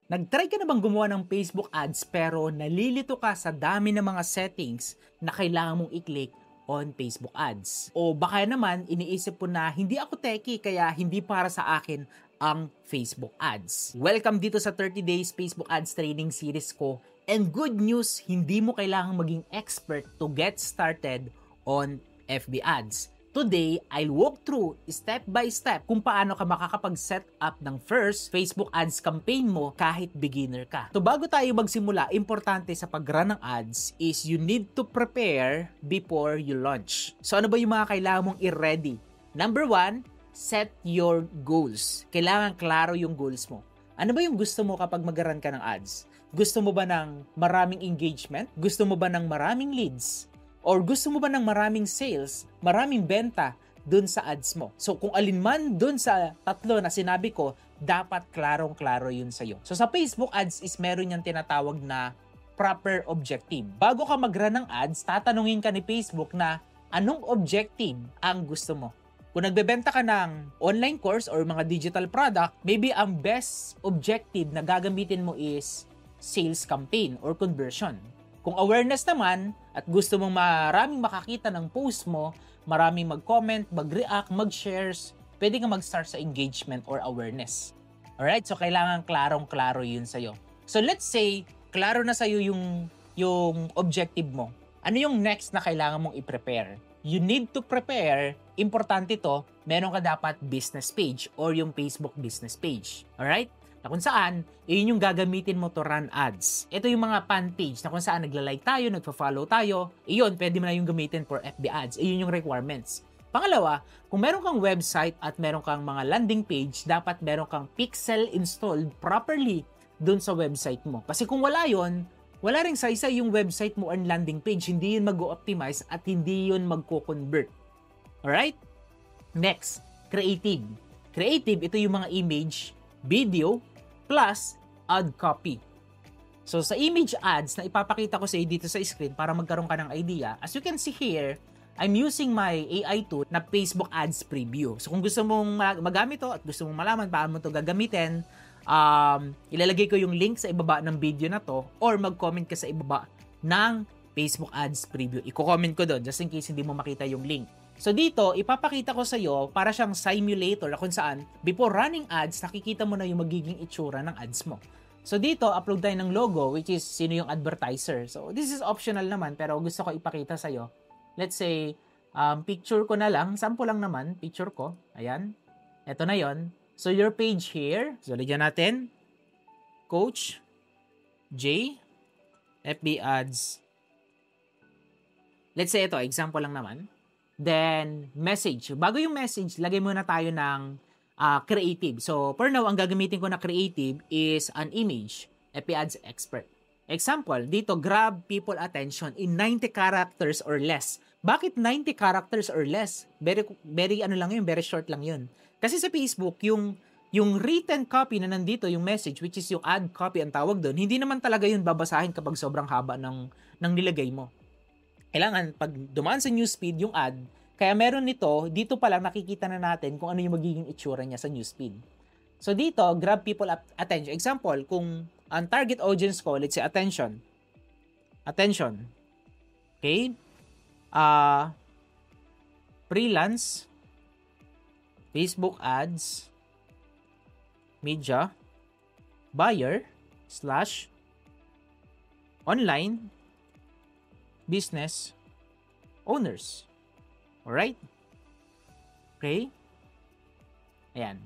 Nag-try ka na bang gumawa ng Facebook ads pero nalilito ka sa dami ng mga settings na kailangan mong i-click on Facebook ads? O baka naman iniisip mo na hindi ako techie kaya hindi para sa akin ang Facebook ads. Welcome dito sa 30 Days Facebook Ads Training Series ko. And good news, hindi mo kailangang maging expert to get started on FB ads. Today, I'll walk through step by step kung paano ka makakapag-set up ng first Facebook ads campaign mo kahit beginner ka. So bago tayo magsimula, importante sa pag-run ng ads is you need to prepare before you launch. So ano ba yung mga kailangan mong i-ready? Number 1, set your goals. Kailangan klaro yung goals mo. Ano ba yung gusto mo kapag mag-run ka ng ads? Gusto mo ba ng maraming engagement? Gusto mo ba ng maraming leads? Or gusto mo ba ng maraming sales, maraming benta dun sa ads mo? So kung alin man dun sa tatlo na sinabi ko, dapat klarong-klaro yun sa'yo. So sa Facebook ads is meron yung tinatawag na proper objective. Bago ka mag-run ng ads, tatanungin ka ni Facebook na anong objective ang gusto mo. Kung nagbebenta ka ng online course or mga digital product, maybe ang best objective na gagamitin mo is sales campaign or conversion. Kung awareness naman at gusto mong maraming makakita ng post mo, maraming mag-comment, mag-react, mag-shares, pwede ka mag-start sa engagement or awareness. Alright? So, kailangan klarong-klaro yun sa'yo. So, let's say, klaro na sa'yo yung objective mo. Ano yung next na kailangan mong i-prepare? You need to prepare, importante to, meron ka dapat business page or yung Facebook business page. Alright? Na kung saan, yun yung gagamitin mo to run ads. Ito yung mga fan page na kung saan nagla-like tayo, nagpa-follow tayo, iyon, pwede mo na yung gamitin for FB ads. Iyon yung requirements. Pangalawa, kung meron kang website at meron kang mga landing page, dapat meron kang pixel installed properly dun sa website mo. Kasi kung wala yon, wala ring saysay yung website mo or landing page. Hindi yun mag-optimize at hindi yun magko-convert. Alright? Next, creative. Creative, ito yung mga image, video, plus ad copy. So sa image ads na ipapakita ko sa iyo dito sa screen para magkaroon ka ng idea, as you can see here, I'm using my AI tool na Facebook Ads Preview. So kung gusto mong magamit to at gusto mong malaman paano mo to gagamitin, ilalagay ko yung link sa ibaba ng video na to or mag-comment ka sa ibaba ng Facebook Ads Preview. Iko-comment ko doon just in case hindi mo makita yung link. So dito, ipapakita ko sa iyo para siyang simulator na kung saan before running ads, nakikita mo na yung magiging itsura ng ads mo. So dito, upload tayo ng logo which is sino yung advertiser. So this is optional naman pero gusto ko ipakita sa iyo. Let's say, picture ko na lang, sample lang naman, picture ko. Ayan. Ito na yon. So your page here, so lagyan natin, Coach J, FB Ads. Let's say ito, example lang naman. Then, message. Bago yung message, lagay muna tayo ng creative. So, for now, ang gagamitin ko na creative is an image. FB Ads Expert. Example, dito, grab people attention in 90 characters or less. Bakit 90 characters or less? Very ano lang yun, very short lang yun. Kasi sa Facebook, yung written copy na nandito, yung message, which is yung ad copy ang tawag doon, hindi naman talaga yun babasahin kapag sobrang haba ng nilagay mo. Kailangan, pag dumaan sa newsfeed yung ad, kaya meron nito, dito pa lang nakikita na natin kung ano yung magiging itsura niya sa newsfeed. So dito, grab people attention. Example, kung ang target audience ko, let's say attention. Attention. Okay? Freelance, Facebook ads, media, buyer, / online, business owners. Alright? Okay? Ayan.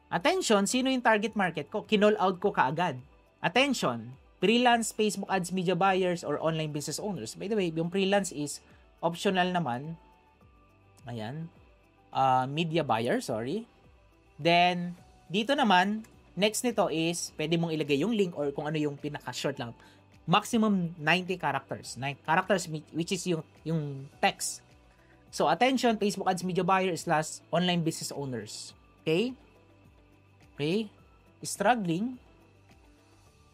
Attention, sino yung target market ko? Kinall out ko kaagad. Attention, freelance, Facebook ads, media buyers, or online business owners. By the way, yung freelance is optional naman. Ayan. Media buyer, sorry. Then, dito naman, next nito is, pwede mong ilagay yung link or kung ano yung pinaka-short lang. Maximum 90 characters. 9 characters which is yung text. So, attention, Facebook ads, media buyers / online business owners. Okay? Okay? Struggling.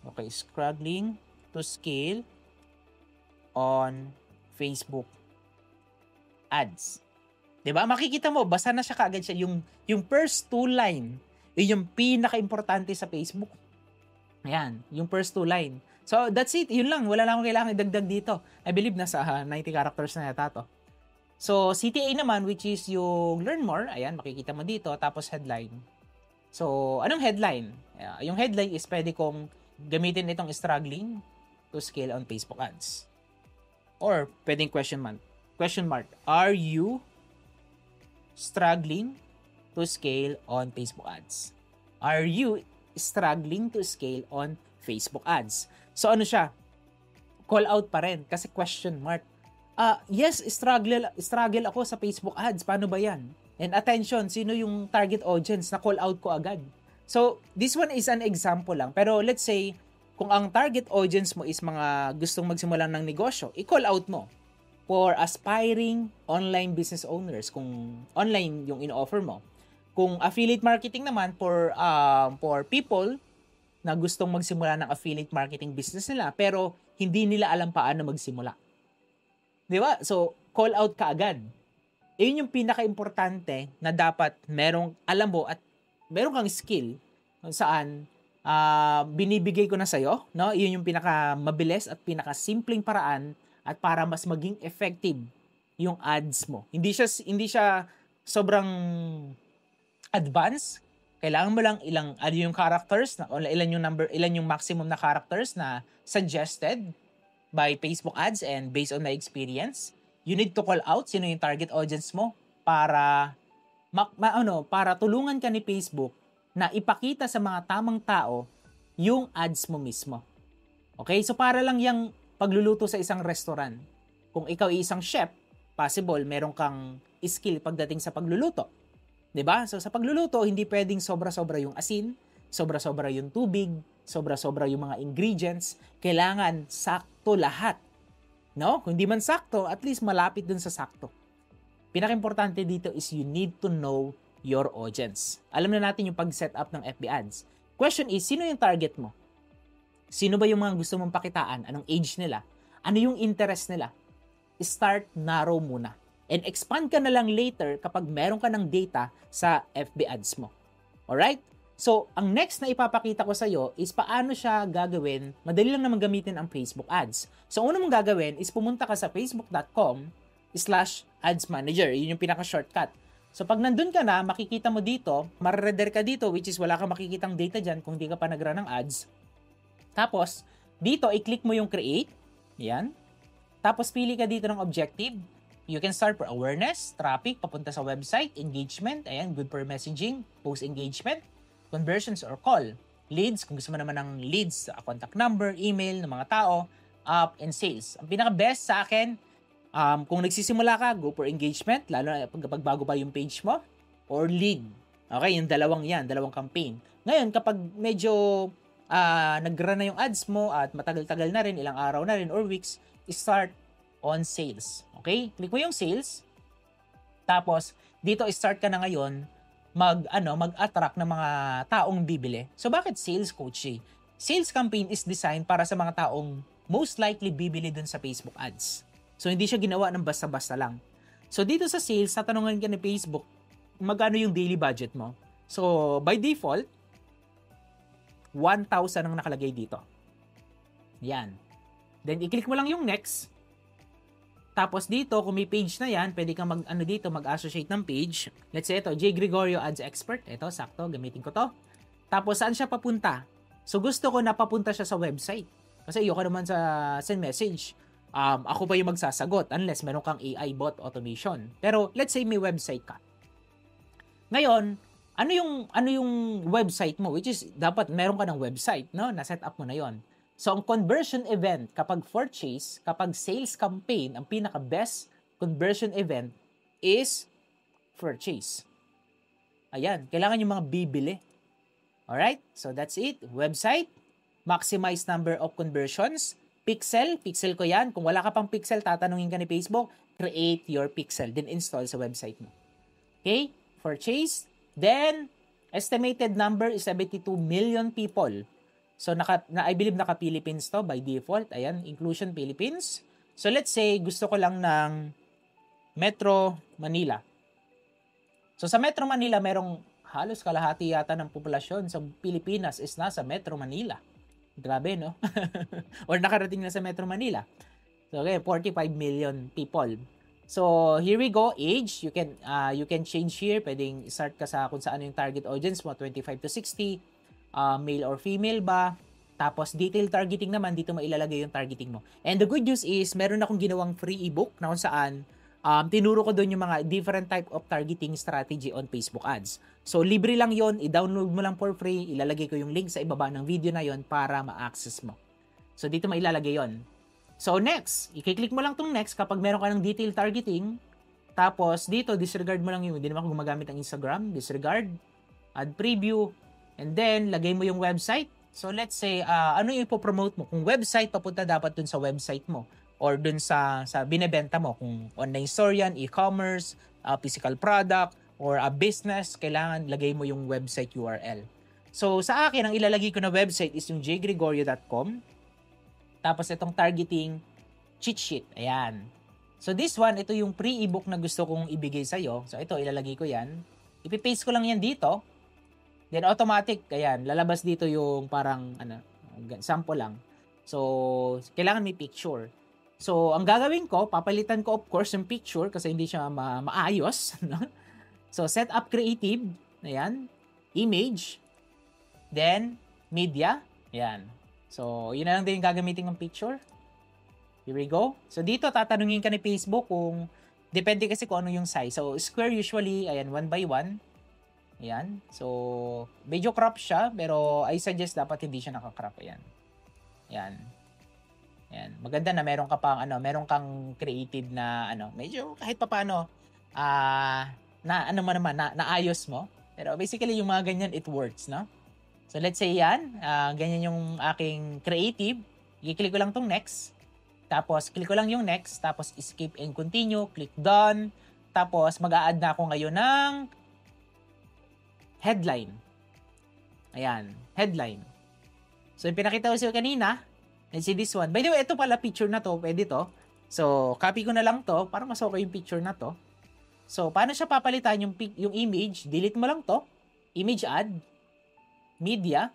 Okay, struggling to scale on Facebook ads. 'Di ba? Makikita mo, basa na siya kaagad siya yung first 2 line, yun yung pinaka-importante sa Facebook. Ayan, yung first two line. So, that's it. Yun lang. Wala lang akong kailangan idagdag dito. I believe nasa 90 characters na yata to. So, CTA naman, which is yung learn more. Ayan, makikita mo dito. Tapos headline. So, anong headline? Yung headline is pwede kong gamitin itong struggling to scale on Facebook ads. Or, pwedeng question mark. Are you struggling to scale on Facebook ads? Are you struggling to scale on Facebook ads? So ano siya? Call out pa rin kasi question mark. Yes, struggle ako sa Facebook ads. Paano ba yan? And attention, sino yung target audience na call out ko agad? So this one is an example lang. Pero let's say, kung ang target audience mo is mga gustong magsimula ng negosyo, i-call out mo for aspiring online business owners kung online yung in-offer mo. Kung affiliate marketing naman for people na gustong magsimula ng affiliate marketing business nila pero hindi nila alam paano magsimula. 'Di ba? So, call out ka agad. Yun yung pinaka-importante na dapat merong alam mo at meron kang skill kung saan binibigay ko na sa'yo. No? Yun yung pinaka-mabilis at pinaka-simpleng paraan at para mas maging effective yung ads mo. Hindi siya sobrang advanced. Kailangan mo lang yung characters na ilan yung maximum na characters na suggested by Facebook ads, and based on my experience, you need to call out sino yung target audience mo para para tulungan ka ni Facebook na ipakita sa mga tamang tao yung ads mo mismo. Okay? So para lang yung pagluluto sa isang restaurant. Kung ikaw ay isang chef, possible meron kang skill pagdating sa pagluluto. 'Di ba? So sa pagluluto, hindi pwedeng sobra-sobra yung asin, sobra-sobra yung tubig, sobra-sobra yung mga ingredients. Kailangan sakto lahat. No? Kung hindi man sakto, at least malapit dun sa sakto. Pinaka-importante dito is you need to know your audience. Alam na natin yung pag-set up ng FB ads. Question is, sino yung target mo? Sino ba yung mga gusto mong pakitaan? Anong age nila? Ano yung interest nila? Start narrow muna. And expand ka na lang later kapag meron ka ng data sa FB ads mo. Alright? So, ang next na ipapakita ko sa iyo is paano siya gagawin. Madali lang naman gamitin ang Facebook ads. So, ang una mong gagawin is pumunta ka sa facebook.com/adsmanager. Yun yung pinaka-shortcut. So, pag nandun ka na, makikita mo dito, marereder ka dito, which is wala kang makikitang data dyan kung di ka pa nag-run ng ads. Tapos, dito, i-click mo yung create. Yan. Tapos, pili ka dito ng objective. You can start for awareness, traffic, papunta sa website, engagement, ayan, good for messaging, post engagement, conversions or call, leads, kung gusto mo naman ng leads, contact number, email ng mga tao, and sales. Ang pinaka-best sa akin, kung nagsisimula ka, go for engagement, lalo na pag bago pa yung page mo, or lead. Okay, yung dalawang campaign. Ngayon, kapag medyo nag-run na yung ads mo at matagal-tagal na rin, ilang araw na rin or weeks, start on sales. Okay? Click mo yung sales. Tapos, dito start ka na ngayon mag-attract ng mga taong bibili. So, bakit sales coach? Sales campaign is designed para sa mga taong most likely bibili dun sa Facebook ads. So, hindi siya ginawa ng basta-basta lang. So, dito sa sales, tatanungan ka ni Facebook, magkano yung daily budget mo? So, by default, 1,000 ang nakalagay dito. Yan. Then, i-click mo lang yung next. Tapos dito, kung may page na yan, pwede kang mag-associate ng page. Let's say ito, J. Gregorio Ads Expert. Ito, sakto, gamitin ko to. Tapos, saan siya papunta? So, gusto ko na papunta siya sa website. Kasi ayoko naman sa send message. Ako pa yung magsasagot unless meron kang AI bot automation. Pero, let's say may website ka. Ngayon, ano yung website mo? Which is, dapat meron ka ng website, no? Na-set up mo na yon. So, ang conversion event, kapag purchase, kapag sales campaign, ang pinaka-best conversion event is purchase. Ayan, kailangan yung mga bibili. Alright? So, that's it. Website, maximize number of conversions. Pixel ko yan. Kung wala ka pang pixel, tatanungin ka ni Facebook, create your pixel, then install sa website mo. Okay? Purchase. Then, estimated number is 72 million people. So, I believe naka-Philippines to by default. Ayan, inclusion Philippines. So, let's say, gusto ko lang ng Metro Manila. So, sa Metro Manila, merong halos kalahati yata ng populasyon sa Pilipinas is nasa Metro Manila. Grabe, no? Or nakarating na sa Metro Manila. So, okay, 45 million people. So, here we go. Age, you can change here. Pwedeng start ka sa kung saan yung target audience mo, 25 to 60, male or female ba. Tapos, detail targeting naman, dito mailalagay yung targeting mo. And the good news is, meron akong ginawang free ebook na kung saan tinuro ko doon yung mga different type of targeting strategy on Facebook ads. So, libre lang yon, i-download mo lang for free, ilalagay ko yung link sa ibaba ng video na yon para ma-access mo. So, dito mailalagay yon. So, next, i-click mo lang tong next kapag meron ka ng detail targeting. Tapos, dito, disregard mo lang yung, hindi naman ako gumagamit ng Instagram, disregard, add preview, and then, lagay mo yung website. So, let's say, ano yung ipopromote mo? Kung website, papunta dapat dun sa website mo or dun sa binebenta mo. Kung online store yan, e-commerce, physical product, or a business, kailangan lagay mo yung website URL. So, sa akin, ang ilalagay ko na website is yung jgregorio.com. Tapos, itong targeting cheat sheet. Ayan. So, this one, ito yung pre-ebook na gusto kong ibigay sa'yo. So, ito, ilalagay ko yan. Ipipaste ko lang yan dito. Then, automatic, ayan, lalabas dito yung parang, sample lang. So, kailangan may picture. So, ang gagawin ko, papalitan ko, of course, yung picture kasi hindi siya maayos. No? So, set up creative. Ayan. Image. Then, media. Ayan. So, yun na lang din yung gagamitin ng picture. Here we go. So, dito, tatanungin ka ni Facebook kung, depende kasi kung ano yung size. So, square usually, ayan, 1 by 1. Ayan. So, medyo crop siya, pero I suggest dapat hindi siya nakakrop. Ayan. Ayan. Ayan. Maganda na meron ka pang, meron kang creative na, medyo kahit pa paano, naayos mo. Pero basically, yung mga ganyan, it works, no? So, let's say yan, ganyan yung aking creative. I-click ko lang tong next. Tapos, click ko lang yung next. Tapos, skip and continue. Click done. Tapos, mag-a-add na ako ngayon ng headline. Ayan, headline. So, yung pinakita ko sa'yo kanina, let's see this one. By the way, ito pala picture na to. Pwede to. So, copy ko na lang to para mas okay yung picture na to. So, paano siya papalitan yung image? Delete mo lang to. Image add. Media.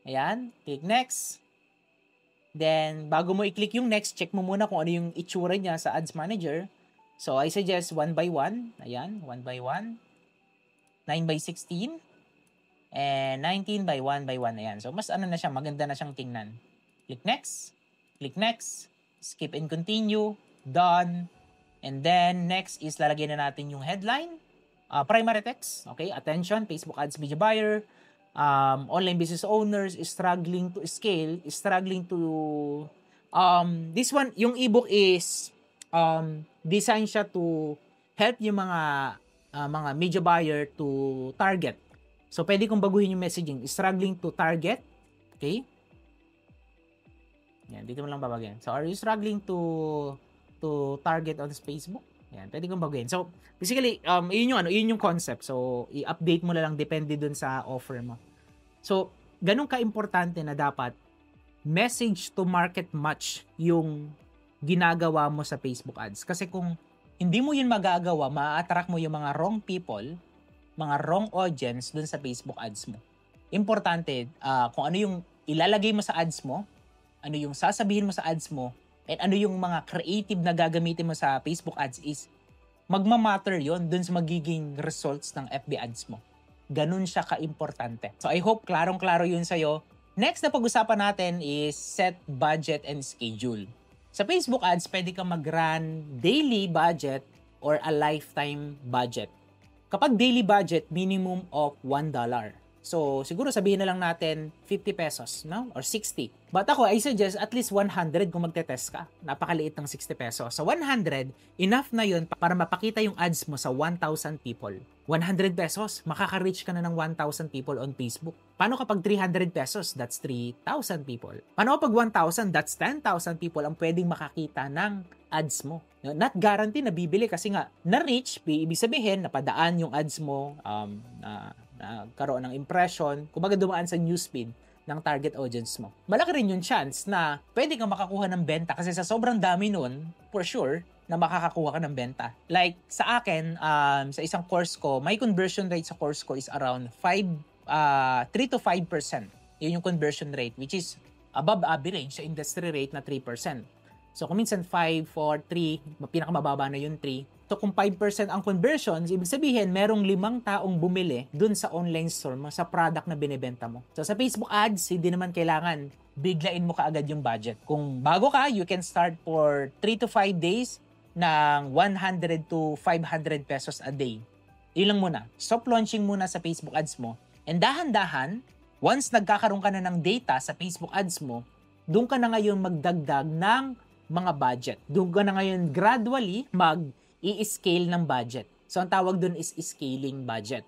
Ayan. Click next. Then, bago mo i-click yung next, check mo muna kung ano yung itsura niya sa Ads Manager. So, I suggest 1 by 1. Ayan. 1 by 1. 9 by 16. And 19 by 1 by 1. Ayan. So, mas na siya. Maganda na siyang tingnan. Click next. Click next. Skip and continue. Done. And then, next is lalagyan na natin yung headline. Primary text. Okay. Attention. Facebook Ads Media Buyer. Online business owners is struggling to scale, is struggling to this one, yung ebook is designed siya to help yung mga media buyer to target. So pwede kong baguhin yung messaging, struggling to target. Okay? Yan, dito mo lang babagyan. So, are you struggling to target on Facebook? Yan, pwede kong baguhin. So, basically, yun yung concept. So, i-update mo na lang depende dun sa offer mo. So, ganun ka-importante na dapat message to market match yung ginagawa mo sa Facebook ads. Kasi kung hindi mo yun magagawa, ma-attract mo yung mga wrong people, mga wrong audience dun sa Facebook ads mo. Importante, kung ano yung ilalagay mo sa ads mo, ano yung sasabihin mo sa ads mo, and ano yung mga creative na gagamitin mo sa Facebook ads is magmamatter yon dun sa magiging results ng FB ads mo. Ganun siya ka-importante. So I hope klarong-klaro yun sa'yo. Next na pag-usapan natin is set budget and schedule. Sa Facebook ads, pwede kang mag-run daily budget or a lifetime budget. Kapag daily budget, minimum of $1. So, siguro sabihin na lang natin 50 pesos, no? Or 60. But ako, I suggest at least 100 kung magte-test ka. Napakaliit ng 60 pesos. So, 100, enough na yun para mapakita yung ads mo sa 1,000 people. 100 pesos, makaka-reach ka na ng 1,000 people on Facebook. Paano kapag 300 pesos? That's 3,000 people. Paano kapag 1,000? That's 10,000 people ang pwedeng makakita ng ads mo. Not guarantee na bibili kasi nga na-reach, ibig sabihin, napadaan yung ads mo, karoon ng impression, kumbaga dumaan sa newsfeed ng target audience mo. Malaki rin yung chance na pwede kang makakuha ng benta kasi sa sobrang dami nun, for sure, na makakakuha ka ng benta. Like, sa akin, sa isang course ko, my conversion rate sa course ko is around 3 to 5%. Yun yung conversion rate, which is above average sa industry rate na 3%. So kung minsan 5, 4, 3, pinakamababa na yung 3. So kung 5% ang conversions, ibig sabihin merong 5 taong bumili dun sa online store mo, sa product na binebenta mo. So sa Facebook ads, hindi naman kailangan biglain mo kaagad yung budget. Kung bago ka, you can start for 3 to 5 days ng 100 to 500 pesos a day. Ilang muna. Stop launching muna sa Facebook ads mo. And dahan-dahan, once nagkakaroon ka na ng data sa Facebook ads mo, doon ka na ngayon magdagdag ng mga budget. Doon ka na ngayon gradually mag-i-scale ng budget. So, ang tawag doon is scaling budget.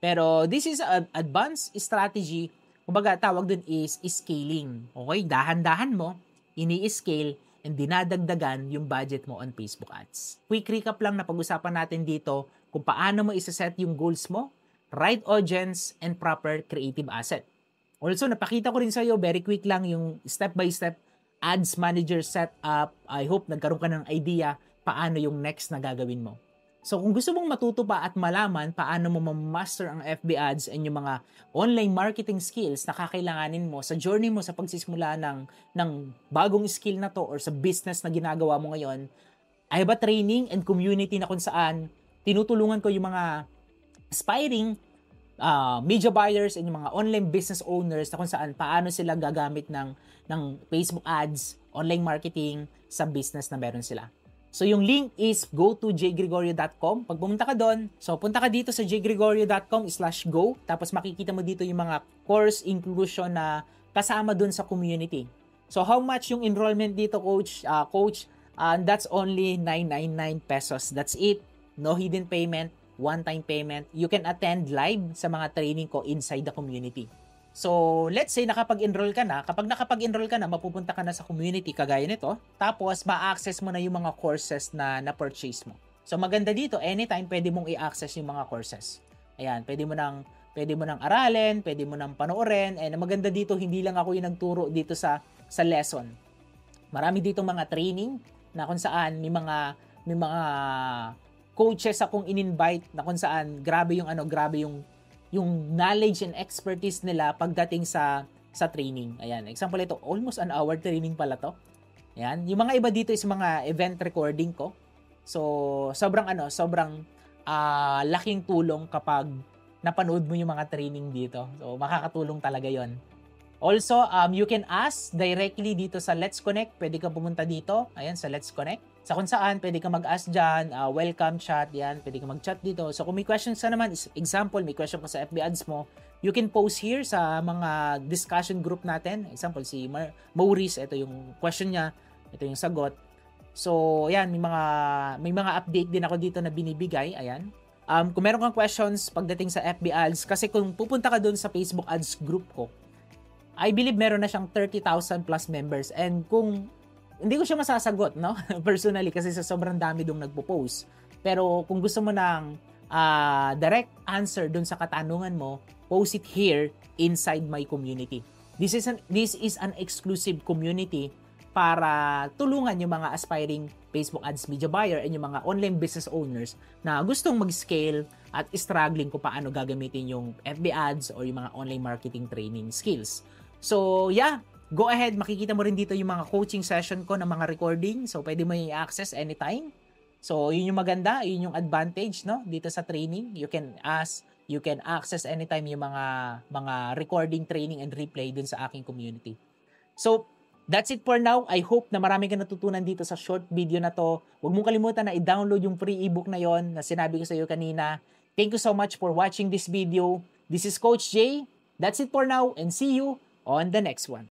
Pero this is an advanced strategy. Kumbaga, tawag doon is scaling. Okay, dahan-dahan mo, ini-scale, and dinadagdagan yung budget mo on Facebook ads. Quick recap lang na pag-usapan natin dito kung paano mo isa-set yung goals mo, right audience, and proper creative asset. Also, napakita ko rin sa iyo, very quick lang, yung step-by-step ads manager setup. I hope nagkaroon ka ng idea paano yung next na gagawin mo. So, kung gusto mong matuto pa at malaman paano mo ma-master ang FB ads and yung mga online marketing skills na kakailanganin mo sa journey mo sa pagsisimula ng bagong skill na to or sa business na ginagawa mo ngayon, I have a training and community na kung saan tinutulungan ko yung mga aspiring media buyers and yung mga online business owners na kung saan paano sila gagamit ng Facebook ads, online marketing sa business na meron sila. So yung link is go to jgregorio.com. Pag pumunta ka doon, so punta ka dito sa jgregorio.com/go, tapos makikita mo dito yung mga course inclusion na kasama doon sa community. So how much yung enrollment dito, coach? That's only 999 pesos. That's it. No hidden payment, one-time payment. You can attend live sa mga training ko inside the community. So, let's say nakapag-enroll ka na. Kapag nakapag-enroll ka na, mapupunta ka na sa community kagaya nito. Tapos, ma-access mo na yung mga courses na na-purchase mo. So, maganda dito, anytime pwede mong i-access yung mga courses. Ayan, pwede mo nang aralin, pwede mo nang panoorin. And maganda dito, hindi lang ako yung nagturo dito sa lesson. Marami dito mga training na kung saan may mga coaches akong in-invite na kung saan grabe yung knowledge and expertise nila pagdating sa training. Ayan, example ito, almost an hour training pala to. Ayan, yung mga iba dito is mga event recording ko. So, sobrang laking tulong kapag napanood mo yung mga training dito. So, makakatulong talaga yon. Also, you can ask directly dito sa Let's Connect. Pwede ka pumunta dito. Ayan, sa Let's Connect. Sa kung saan, pwede ka mag-ask dyan. Welcome chat. Yan, pwede ka mag-chat dito. So, kung may questions ka naman, example, may question ka sa FB ads mo, you can post here sa mga discussion group natin. Example, si Maurice, ito yung question niya. Ito yung sagot. So, ayan, may mga update din ako dito na binibigay. Ayan. Kung meron kang questions pagdating sa FB ads, kasi kung pupunta ka doon sa Facebook ads group ko, I believe meron na siyang 30,000 plus members. And kung hindi ko siya masasagot, no? Personally, kasi sa sobrang dami dong nagpo-post. Pero kung gusto mo ng direct answer dun sa katanungan mo, post it here inside my community. This is an exclusive community para tulungan yung mga aspiring Facebook ads media buyer and yung mga online business owners na gustong mag-scale at struggling kung paano gagamitin yung FB ads or yung mga online marketing training skills. So, yeah. Go ahead, makikita mo rin dito yung mga coaching session ko ng mga recording. So, pwede mo i-access anytime. So, yun yung maganda, yun yung advantage, no? Dito sa training, you can access anytime yung mga recording, training, and replay dun sa aking community. So, that's it for now. I hope na marami ka natutunan dito sa short video na to. Huwag mong kalimutan na i-download yung free ebook na yon na sinabi ko sa iyo kanina. Thank you so much for watching this video. This is Coach Jay. That's it for now and see you on the next one.